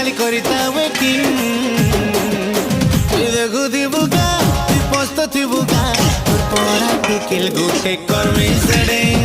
খালি করিতা ওয়েটিং দেখু দিবুকা তুই পস্ত থিবুকা তোর পড়া টিকেল গুটে করবি সেডিং